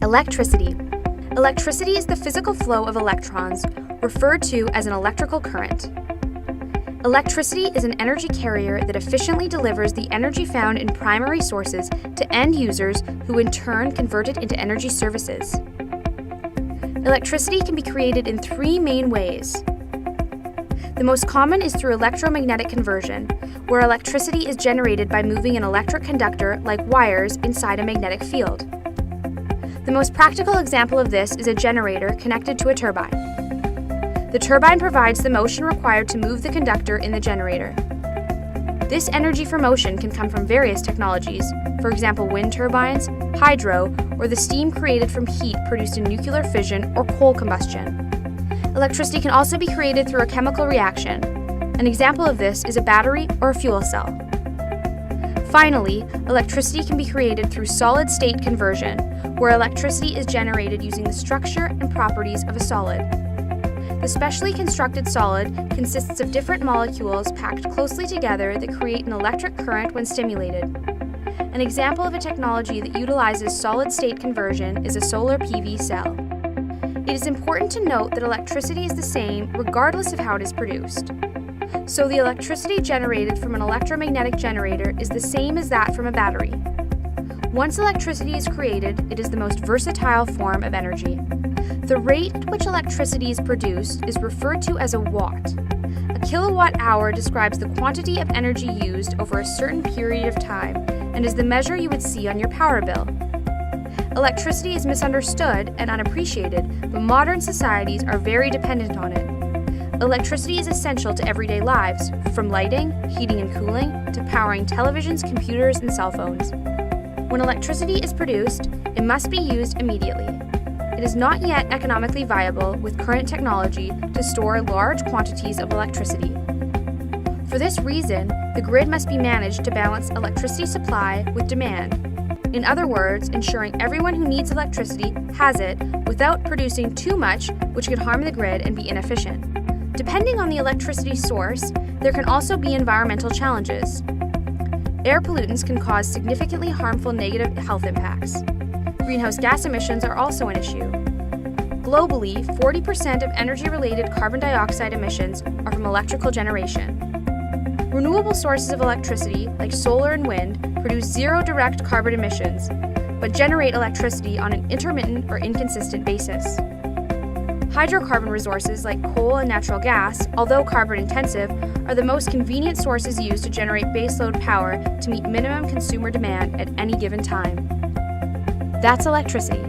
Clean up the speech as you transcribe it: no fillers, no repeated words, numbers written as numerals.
Electricity. Electricity is the physical flow of electrons, referred to as an electrical current. Electricity is an energy carrier that efficiently delivers the energy found in primary sources to end users who in turn convert it into energy services. Electricity can be created in three main ways. The most common is through electromagnetic conversion, where electricity is generated by moving an electric conductor like wires inside a magnetic field. The most practical example of this is a generator connected to a turbine. The turbine provides the motion required to move the conductor in the generator. This energy for motion can come from various technologies, for example wind turbines, hydro, or the steam created from heat produced in nuclear fission or coal combustion. Electricity can also be created through a chemical reaction. An example of this is a battery or a fuel cell. Finally, electricity can be created through solid-state conversion, where electricity is generated using the structure and properties of a solid. The specially constructed solid consists of different molecules packed closely together that create an electric current when stimulated. An example of a technology that utilizes solid-state conversion is a solar PV cell. It is important to note that electricity is the same regardless of how it is produced. So the electricity generated from an electromagnetic generator is the same as that from a battery. Once electricity is created, it is the most versatile form of energy. The rate at which electricity is produced is referred to as a watt. A kilowatt hour describes the quantity of energy used over a certain period of time and is the measure you would see on your power bill. Electricity is misunderstood and unappreciated, but modern societies are very dependent on it. Electricity is essential to everyday lives, from lighting, heating and cooling, to powering televisions, computers, and cell phones. When electricity is produced, it must be used immediately. It is not yet economically viable with current technology to store large quantities of electricity. For this reason, the grid must be managed to balance electricity supply with demand. In other words, ensuring everyone who needs electricity has it without producing too much, which could harm the grid and be inefficient. Depending on the electricity source, there can also be environmental challenges. Air pollutants can cause significantly harmful negative health impacts. Greenhouse gas emissions are also an issue. Globally, 40% of energy-related carbon dioxide emissions are from electrical generation. Renewable sources of electricity, like solar and wind, produce zero direct carbon emissions, but generate electricity on an intermittent or inconsistent basis. Hydrocarbon resources like coal and natural gas, although carbon-intensive, are the most convenient sources used to generate baseload power to meet minimum consumer demand at any given time. That's electricity.